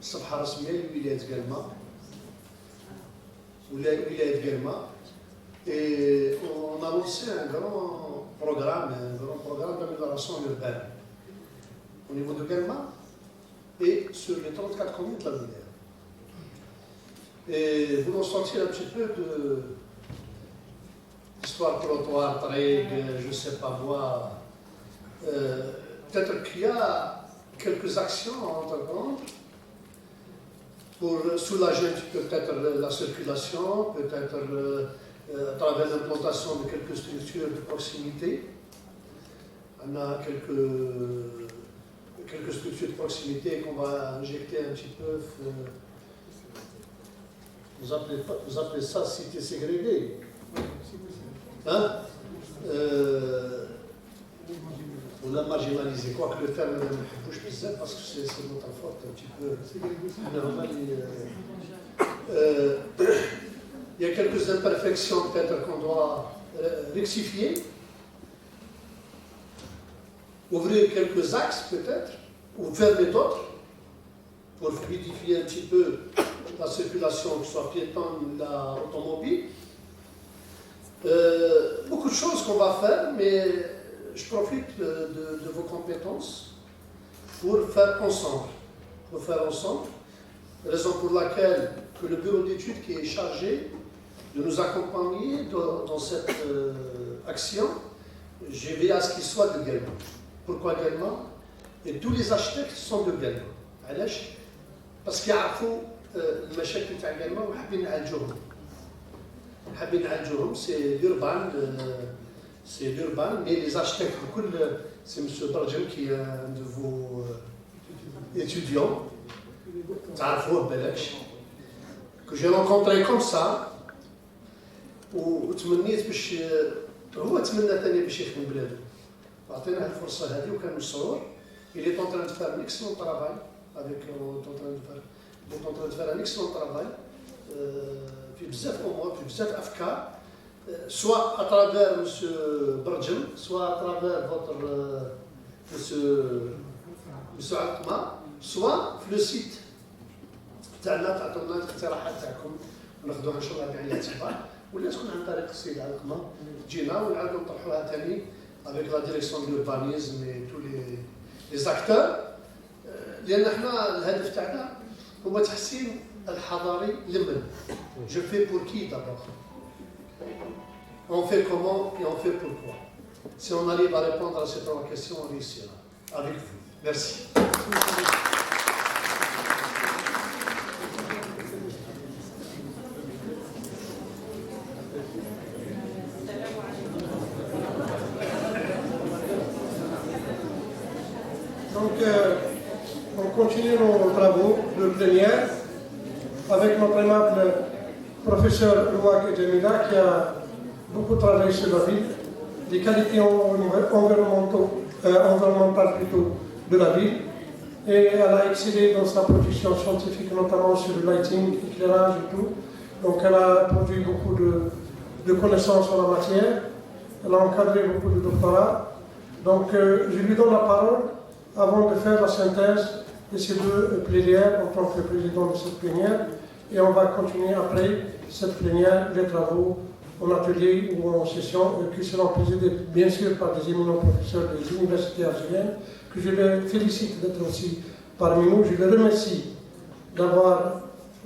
الصفحة الرسمية لولاية قلمة et on a lancé un grand programme d'amélioration urbaine au niveau de Guelma et sur les 34 communes de la Guinée. Et voulant sortir un petit peu d'histoire trottoir, tariq, je ne sais pas moi, peut-être qu'il y a quelques actions à entreprendre pour soulager un petit peu peut-être la circulation, peut-être à travers l'implantation de quelques structures de proximité. On a quelques structures de proximité qu'on va injecter un petit peu. Vous appelez ça cité ségrégée. Hein? On l'a marginalisé, quoique le terme ne bouge plus parce que c'est notre forte un petit peu. Normal. Il y a quelques imperfections peut-être qu'on doit rectifier, ouvrir quelques axes peut-être, ou fermer d'autres, pour fluidifier un petit peu la circulation, que ce soit piétonne ou automobile. Beaucoup de choses qu'on va faire, mais je profite de vos compétences pour faire ensemble. Raison pour laquelle que le bureau d'études qui est chargé de nous accompagner dans cette action, j'ai veillé à ce qu'il soit de Guelma. Pourquoi Guelma? Et tous les architectes sont de Guelma. Parce qu'ils يعرفوا المشاكل تاع Guelma وحابين نعالجوهم. C'est l'urbain, mais les architectes, c'est M. Darjem qui est un de vos étudiants, que j'ai rencontré comme ça, وتمنيت باش هو تمنى ثاني باش يخدم بلادو. عطيناه الفرصه هذه وكان مسرور. Il est en train de faire un excellent travail avec un excellent travail في بزاف امور في بزاف افكار. Soit à travers M. Bardjem, soit à travers votre M. Alkma, soit le site. تعطونا الاقتراحات تاعكم وناخذوها ان شاء الله بعين الاعتبار ولا تكون عن طريق السيد علقمه تجينا ونعاودوا نطرحوها ثاني avec la direction de l'urbanisme et tous les acteurs لان احنا الهدف تاعنا هو تحسين الحضاري لمن. Je fais pour qui d'abord? On fait comment et on fait pourquoi. Si on arrive à répondre à ces trois questions, on réussira. Avec vous. Merci. Donc, on continue nos travaux de plénière avec notre aimable professeur Louak Djemila qui a beaucoup travaillé sur la ville, les qualités environnementales plutôt de la ville, et elle a excellé dans sa production scientifique, notamment sur le lighting, l'éclairage et tout. Donc elle a produit beaucoup de connaissances en la matière, elle a encadré beaucoup de doctorats. Donc je lui donne la parole avant de faire la synthèse de ces deux plénières en tant que président de cette plénière, et on va continuer après cette plénière les travaux en atelier ou en session qui seront présidés bien sûr par des éminents professeurs des universités algériennes, que je les félicite d'être aussi parmi nous. Je les remercie d'avoir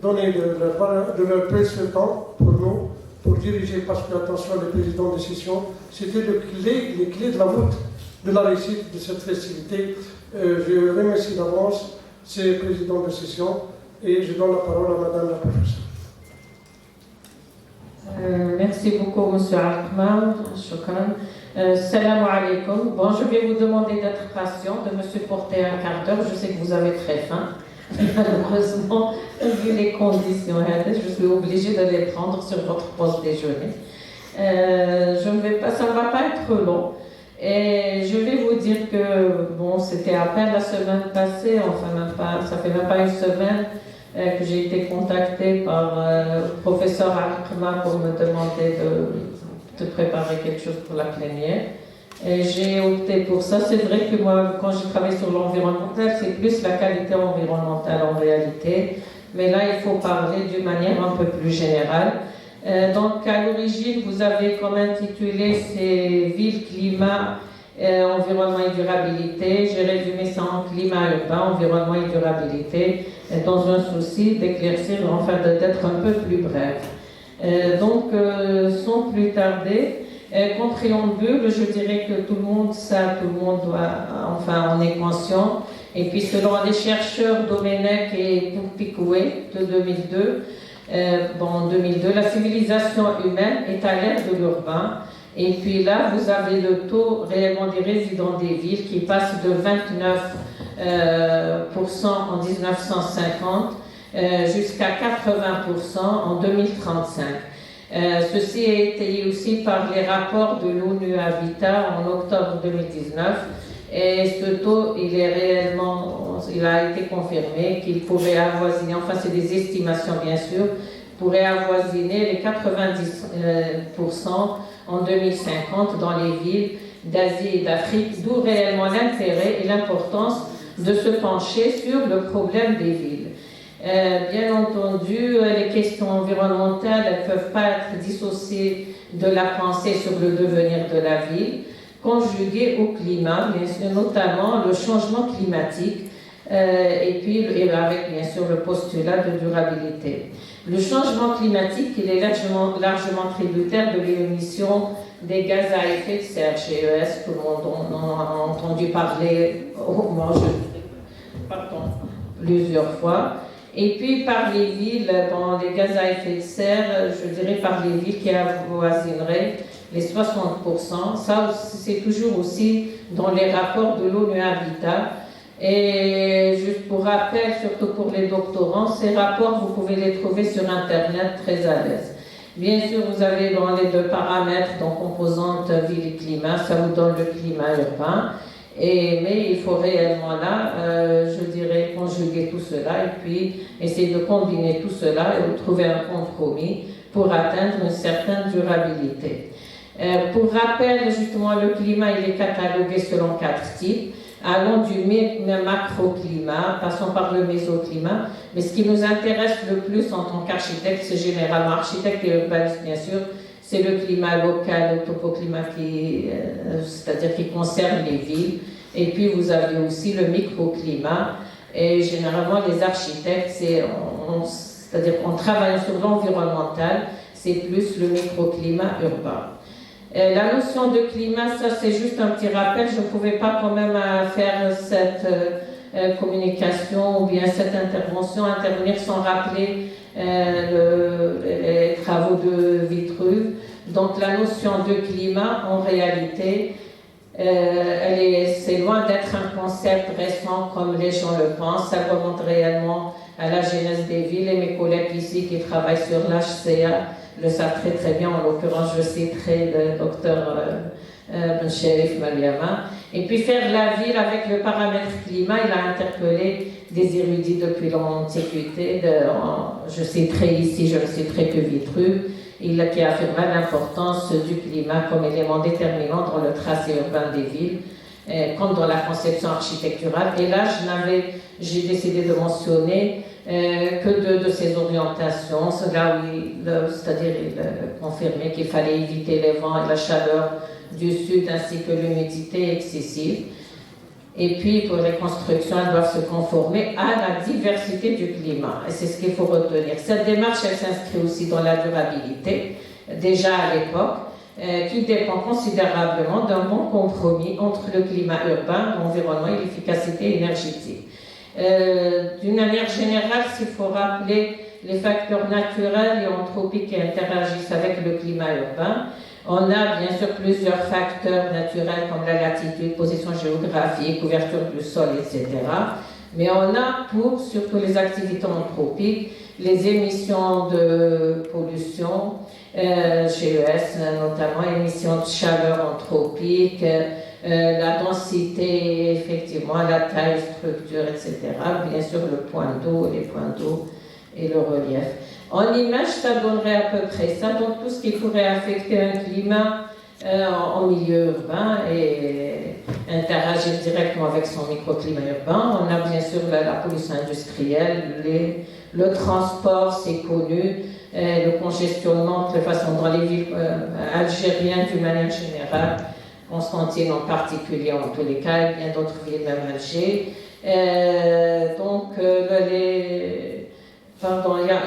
donné de leur précieux temps pour nous, pour diriger, parce que attention, les présidents de session, c'était les clés de la voûte de la réussite de cette festivité. Je remercie d'avance ces présidents de session et je donne la parole à Madame la professeure. Merci beaucoup, M. Alkma. Shukran. Salam alaikum. Bon, je vais vous demander d'être patient, de me supporter un quart d'heure. Je sais que vous avez très faim. Malheureusement, vu les conditions, je suis obligée de les prendre sur votre pause déjeuner. Ça ne va pas être long. Et je vais vous dire que, bon, c'était à peine la semaine passée, enfin ça fait même pas une semaine, que j'ai été contactée par le professeur Alkma pour me demander de préparer quelque chose pour la plénière. Et j'ai opté pour ça. C'est vrai que moi, quand je travaille sur l'environnemental, c'est plus la qualité environnementale en réalité. Mais là, il faut parler d'une manière un peu plus générale. Donc, à l'origine, vous avez comme intitulé ces villes, climat, environnement et durabilité. J'ai résumé ça en climat urbain, environnement et durabilité, dans un souci d'éclaircir, enfin d'être un peu plus bref. Donc, sans plus tarder, qu'en préambule, je dirais que tout le monde doit, enfin, on est conscient. Et puis, selon les chercheurs Domenech et Picouet de 2002, en 2002, la civilisation humaine est à l'ère de l'urbain. Et puis là, vous avez le taux réellement des résidents des villes qui passe de 29% en 1950 jusqu'à 80% en 2035. Ceci est étayé aussi par les rapports de l'ONU Habitat en octobre 2019. Et ce taux, il a été confirmé qu'il pourrait avoisiner, enfin c'est des estimations bien sûr, pourrait avoisiner les 90% en 2050 dans les villes d'Asie et d'Afrique, d'où réellement l'intérêt et l'importance de se pencher sur le problème des villes. Bien entendu, les questions environnementales ne peuvent pas être dissociées de la pensée sur le devenir de la ville, conjuguées au climat, bien sûr, notamment le changement climatique, et puis avec bien sûr le postulat de durabilité. Le changement climatique, il est largement tributaire de l'émission des gaz à effet de serre, GES, tout le monde en a entendu parler plusieurs fois. Et puis par les villes, les gaz à effet de serre, je dirais par les villes qui avoisineraient les 60%. Ça, c'est toujours aussi dans les rapports de l'ONU Habitat. Et juste pour rappel, surtout pour les doctorants, ces rapports, vous pouvez les trouver sur Internet très à l'aise. Bien sûr, vous avez dans les deux paramètres, donc composante ville et climat, ça vous donne le climat urbain. Mais il faut réellement là, je dirais, conjuguer tout cela et puis essayer de combiner tout cela et de trouver un compromis pour atteindre une certaine durabilité. Pour rappel, justement, le climat, il est catalogué selon 4 types. Allons du macroclimat, passons par le mésoclimat. Mais ce qui nous intéresse le plus en tant qu'architecte, c'est généralement architecte et urbaniste, bien sûr, c'est le climat local, le topoclimat c'est-à-dire qui concerne les villes. Et puis vous avez aussi le microclimat. Et généralement, les architectes, c'est-à-dire qu'en travaillant sur l'environnemental, c'est plus le microclimat urbain. La notion de climat, ça c'est juste un petit rappel, je ne pouvais pas quand même faire cette communication ou bien cette intervenir sans rappeler les travaux de Vitruve. Donc la notion de climat, en réalité, c'est loin d'être un concept récent comme les gens le pensent. Ça remonte réellement à la genèse des villes et mes collègues ici qui travaillent sur l'HCA le savent très très bien. En l'occurrence, je citerai le docteur Bencherif Mariama. Et puis faire la ville avec le paramètre climat, il a interpellé des érudits depuis l'Antiquité. Je citerai ici, je ne citerai que Vitruve, qui affirma l'importance du climat comme élément déterminant dans le tracé urbain des villes, comme dans la conception architecturale. Et là, j'ai décidé de mentionner que deux de ces orientations, là où c'est-à-dire il confirmait qu'il fallait éviter les vents et la chaleur du sud ainsi que l'humidité excessive. Et puis pour les constructions, elles doivent se conformer à la diversité du climat. Et c'est ce qu'il faut retenir. Cette démarche, elle s'inscrit aussi dans la durabilité, déjà à l'époque, qui dépend considérablement d'un bon compromis entre le climat urbain, l'environnement et l'efficacité énergétique. D'une manière générale, s'il faut rappeler les facteurs naturels et anthropiques qui interagissent avec le climat urbain, on a bien sûr plusieurs facteurs naturels comme la latitude, position géographique, couverture du sol, etc. Mais on a pour surtout les activités anthropiques, les émissions de pollution, GES notamment, émissions de chaleur anthropique, la densité, effectivement, la taille, structure, etc. Bien sûr, le point d'eau, les points d'eau et le relief. En image, ça donnerait à peu près ça. Donc, tout ce qui pourrait affecter un climat en milieu urbain et interagir directement avec son microclimat urbain. On a bien sûr la pollution industrielle, le transport, c'est connu, le congestionnement, de toute façon dans les villes algériennes d'une manière générale, Constantine en particulier en tous les cas, et bien d'autres villes, même Alger. Il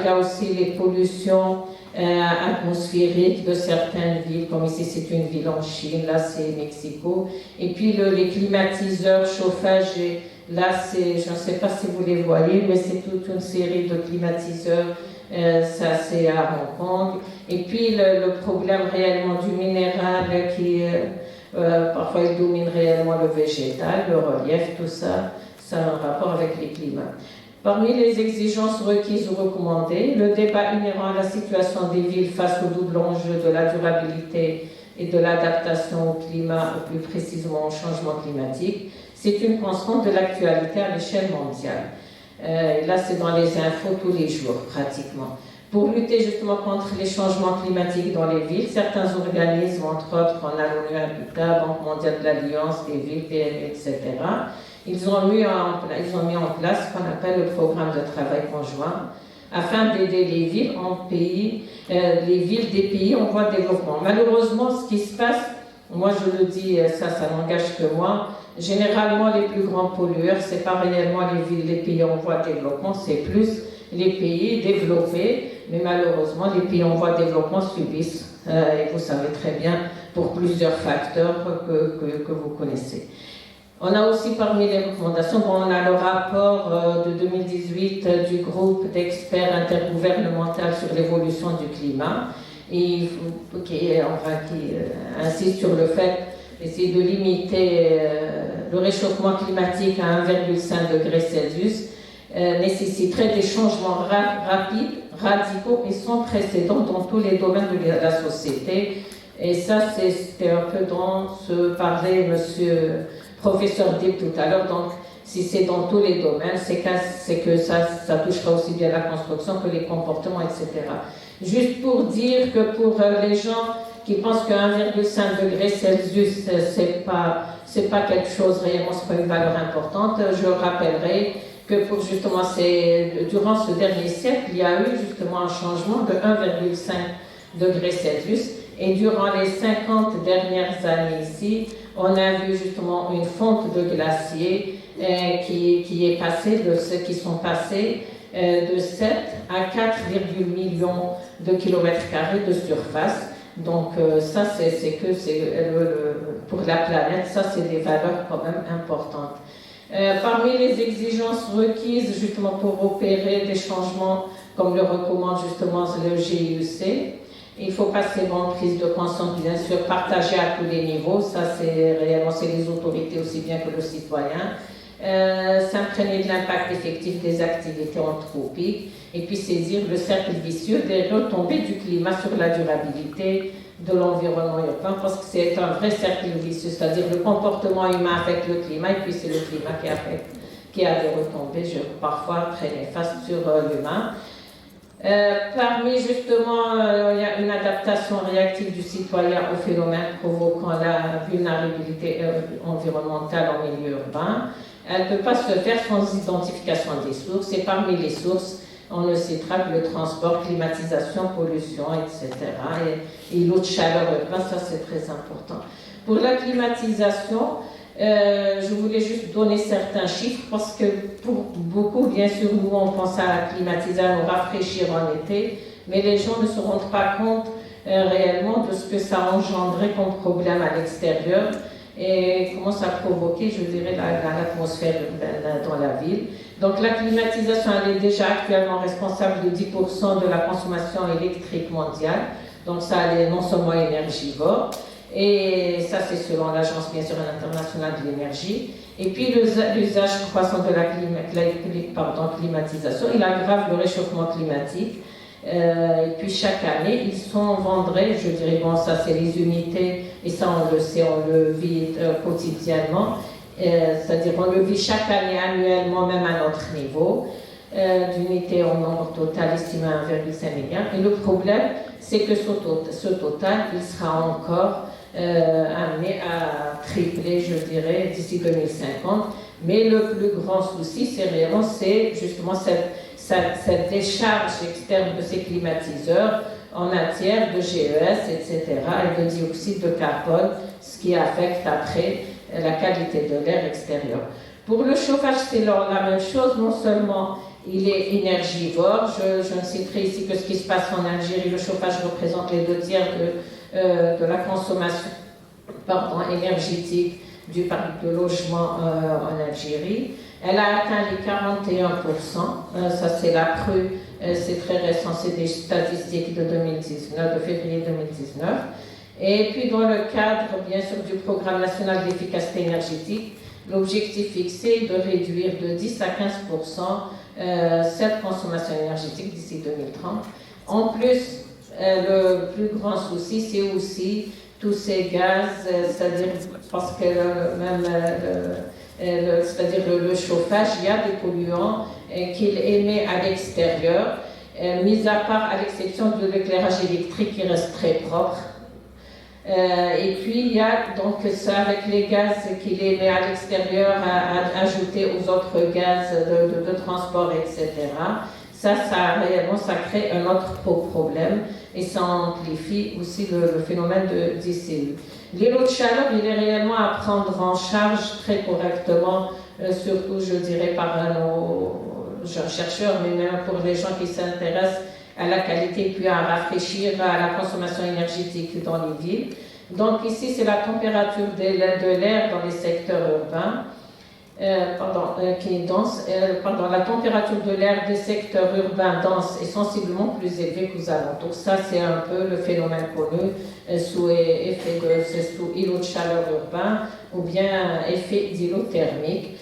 y a aussi les pollutions atmosphériques de certaines villes, comme ici c'est une ville en Chine, là c'est Mexico. Et puis les climatiseurs, chauffage, là c'est, je ne sais pas si vous les voyez, mais c'est toute une série de climatiseurs, ça c'est à Hong Kong. Et puis le problème réellement du minéral qui, parfois il domine réellement le végétal, le relief, tout ça, ça a un rapport avec les climats. Parmi les exigences requises ou recommandées, le débat inhérent à la situation des villes face au double enjeu de la durabilité et de l'adaptation au climat, ou plus précisément au changement climatique, c'est une constante de l'actualité à l'échelle mondiale. Là, c'est dans les infos tous les jours, pratiquement. Pour lutter justement contre les changements climatiques dans les villes, certains organismes, entre autres, on a l'ONU Habitat, Banque mondiale de l'Alliance, les villes, PME, etc., ils ont mis en place ce qu'on appelle le programme de travail conjoint afin d'aider les villes les villes des pays en voie de développement. Malheureusement, ce qui se passe, moi je le dis, ça n'engage que moi, généralement les plus grands pollueurs, c'est pas réellement les pays en voie de développement, c'est plus les pays développés, mais malheureusement les pays en voie de développement subissent, et vous savez très bien, pour plusieurs facteurs que vous connaissez. On a aussi parmi les recommandations, on a le rapport de 2018 du groupe d'experts intergouvernemental sur l'évolution du climat, qui insiste sur le fait d'essayer de limiter le réchauffement climatique à 1,5 degré Celsius, nécessiterait des changements rapides, radicaux et sans précédent dans tous les domaines de la société. Et ça, c'était un peu dans ce parlait monsieur professeur Dib tout à l'heure, donc si c'est dans tous les domaines, c'est que ça touchera aussi bien la construction que les comportements, etc. Juste pour dire que pour les gens qui pensent que 1,5 degré Celsius, c'est pas quelque chose réellement, c'est pas une valeur importante, je rappellerai que pour justement, durant ce dernier siècle, il y a eu justement un changement de 1,5 degré Celsius. Et durant les 50 dernières années ici, on a vu justement une fonte de glaciers qui est passée qui sont passés de 7 à 4 millions de kilomètres carrés de surface. Donc ça, pour la planète, ça c'est des valeurs quand même importantes. Parmi les exigences requises justement pour opérer des changements, comme le recommande justement le GIEC, il faut passer en prise de conscience, bien sûr, partagée à tous les niveaux. Ça, c'est réellement, c'est les autorités aussi bien que le citoyen. S'imprégner de l'impact effectif des activités anthropiques et puis saisir le cercle vicieux des retombées du climat sur la durabilité de l'environnement urbain, parce que c'est un vrai cercle vicieux, c'est-à-dire le comportement humain affecte le climat et puis c'est le climat qui a des retombées parfois très néfastes sur l'humain. Parmi justement, il y a une adaptation réactive du citoyen aux phénomènes provoquant la vulnérabilité environnementale en milieu urbain. Elle ne peut pas se faire sans identification des sources, et parmi les sources, on ne citera que le transport, climatisation, pollution, etc. Et l'eau de chaleur urbaine, ça c'est très important. Pour la climatisation, je voulais juste donner certains chiffres parce que pour beaucoup, bien sûr, nous on pense à climatiser, à nous rafraîchir en été, mais les gens ne se rendent pas compte réellement de ce que ça engendrait comme problème à l'extérieur et comment ça provoquait, je dirais, l'atmosphère dans la ville. Donc la climatisation, elle est déjà actuellement responsable de 10% de la consommation électrique mondiale, donc ça elle est non seulement énergivore. Et ça, c'est selon l'Agence, bien sûr, internationale de l'énergie. Et puis, l'usage croissant de la climatisation, il aggrave le réchauffement climatique. Et puis, chaque année, ils sont vendrés, je dirais, bon, ça, c'est les unités, et ça, on le sait, on le vit quotidiennement. C'est-à-dire, on le vit chaque année, annuellement, même à notre niveau. D'unités en nombre total estimé à 1,5 milliard. Et le problème, c'est que ce total, il sera encore amené à tripler, je dirais, d'ici 2050. Mais le plus grand souci, c'est justement cette décharge externe de ces climatiseurs en matière de GES, etc., et de dioxyde de carbone, ce qui affecte après la qualité de l'air extérieur. Pour le chauffage, c'est la même chose. Non seulement il est énergivore, je ne citerai ici que ce qui se passe en Algérie. Le chauffage représente les 2 tiers de la consommation énergétique du parc de logement en Algérie. Elle a atteint les 41%. Ça, c'est la crue. C'est très récent. C'est des statistiques de 2019, de février 2019. Et puis, dans le cadre, bien sûr, du programme national d'efficacité énergétique, l'objectif fixé est de réduire de 10 à 15% cette consommation énergétique d'ici 2030. En plus, le plus grand souci, c'est aussi tous ces gaz, c'est-à-dire parce que c'est-à-dire le chauffage, il y a des polluants qu'il émet à l'extérieur, mis à part à l'exception de l'éclairage électrique qui reste très propre. Et puis il y a donc ça avec les gaz qu'il émet à l'extérieur ajouté aux autres gaz de transport, etc. Ça réellement, ça crée un autre problème et ça amplifie aussi le phénomène de d'ICU. L'îlot de chaleur, il est réellement à prendre en charge très correctement, surtout, je dirais, par nos chercheurs, mais même pour les gens qui s'intéressent à la qualité puis à rafraîchir à la consommation énergétique dans les villes. Donc ici, c'est la température de l'air dans les secteurs urbains. Qui est dense, la température de l'air des secteurs urbains denses est sensiblement plus élevée qu'aux alentours. Ça, c'est un peu le phénomène connu sous effet sous îlot de chaleur urbain ou bien effet d'îlot thermique.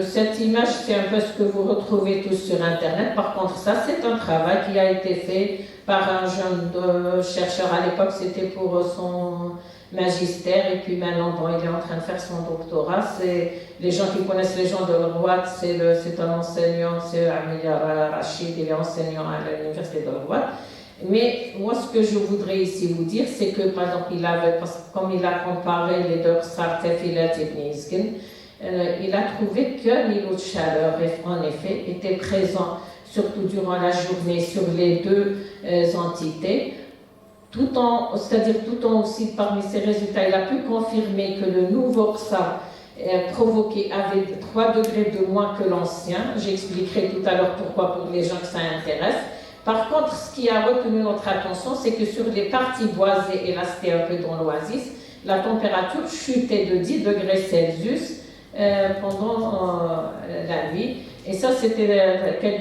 Cette image, c'est un peu ce que vous retrouvez tous sur Internet. Par contre, ça, c'est un travail qui a été fait par un jeune chercheur. À l'époque, c'était pour son magistère, et puis maintenant, il est en train de faire son doctorat. C'est les gens qui connaissent les gens de Rouat, c'est un enseignant, c'est Amir Rachid, il est enseignant à l'université de Rouat. Mais moi, ce que je voudrais ici vous dire, c'est que, par exemple, comme il a comparé les deux Sartefilat et Ibn Izkin, il a trouvé qu'un îlot de chaleur, en effet, était présent, surtout durant la journée, sur les deux entités. Tout en aussi, parmi ces résultats, il a pu confirmer que le nouveau XA provoqué avait 3 degrés de moins que l'ancien. J'expliquerai tout à l'heure pourquoi pour les gens que ça intéresse. Par contre, ce qui a retenu notre attention, c'est que sur les parties boisées, et là c'était un peu dans l'oasis, la température chutait de 10 degrés Celsius pendant la nuit. Et ça, c'était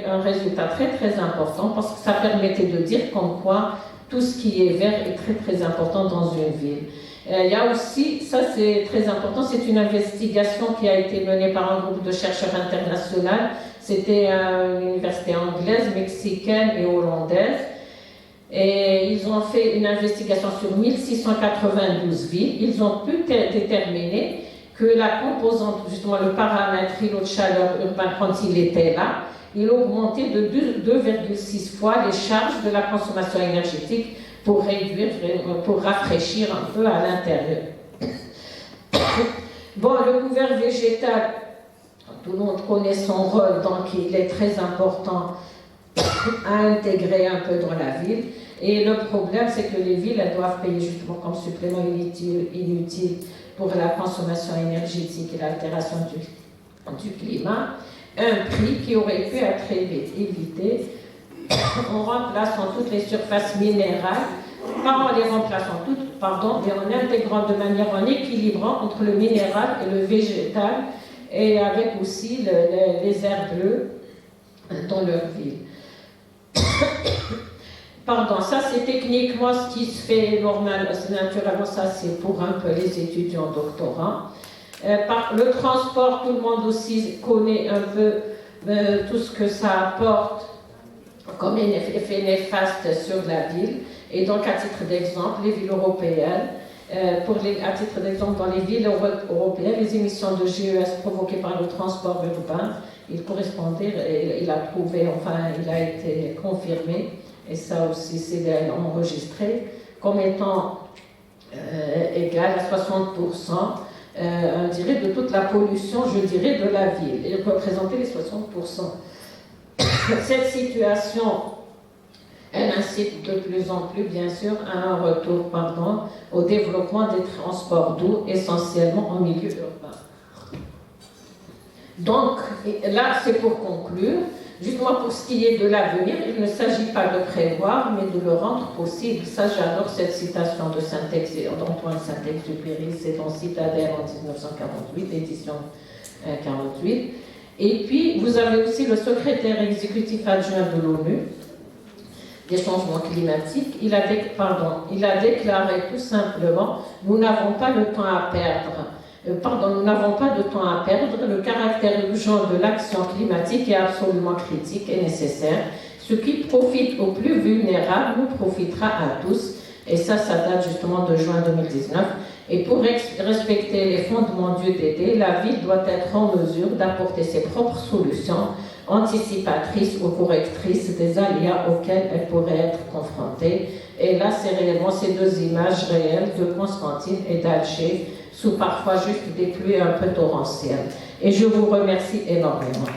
un résultat très très important parce que ça permettait de dire comme quoi tout ce qui est vert est très très important dans une ville. Il y a aussi, ça c'est très important, c'est une investigation qui a été menée par un groupe de chercheurs internationaux. C'était une université anglaise, mexicaine et hollandaise. Et ils ont fait une investigation sur 1692 villes. Ils ont pu déterminer que la composante, justement le paramètre îlot de chaleur urbain, quand il était là, il augmentait de 2,6 fois les charges de la consommation énergétique pour rafraîchir un peu à l'intérieur. Bon, le couvert végétal, tout le monde connaît son rôle, donc il est très important à intégrer un peu dans la ville. Et le problème, c'est que les villes, elles doivent payer justement comme supplément inutile pour la consommation énergétique et l'altération du climat, un prix qui aurait pu être évité en remplaçant toutes les surfaces minérales, pas en les remplaçant toutes, pardon, mais en intégrant de manière, en équilibrant entre le minéral et le végétal, et avec aussi les aires bleues dans leur ville. Pardon, ça c'est techniquement ce qui se fait normal, naturellement ça c'est pour un peu les étudiants doctorants. Par le transport, tout le monde aussi connaît un peu tout ce que ça apporte comme effet néfaste sur la ville. Et donc, à titre d'exemple, les villes européennes, à titre d'exemple, dans les villes européennes, les émissions de GES provoquées par le transport urbain, il correspondait, il a été confirmé, et ça aussi c'est enregistré, comme étant égale à 60%, on dirait, de toute la pollution, je dirais, de la ville. Il représentait les 60%. Cette situation, elle incite de plus en plus, bien sûr, à un retour, au développement des transports doux, essentiellement en milieu urbain. Donc, là, c'est pour conclure. Justement, pour ce qui est de l'avenir, il ne s'agit pas de prévoir, mais de le rendre possible. Ça, j'adore cette citation d'Antoine Saint-Exupéry, c'est dans Citadelle en 1948, édition 48. Et puis, vous avez aussi le secrétaire exécutif adjoint de l'ONU des changements climatiques. Il a déclaré tout simplement « Nous n'avons pas de temps à perdre. Nous n'avons pas de temps à perdre. Le caractère urgent de l'action climatique est absolument critique et nécessaire. Ce qui profite aux plus vulnérables nous profitera à tous. » Et ça date justement de juin 2019. Et pour respecter les fondements du DD, la ville doit être en mesure d'apporter ses propres solutions anticipatrices ou correctrices des aléas auxquels elle pourrait être confrontée. Et là, c'est réellement ces deux images réelles de Constantine et d'Alger, sous parfois juste des pluies un peu torrentielles. Et je vous remercie énormément.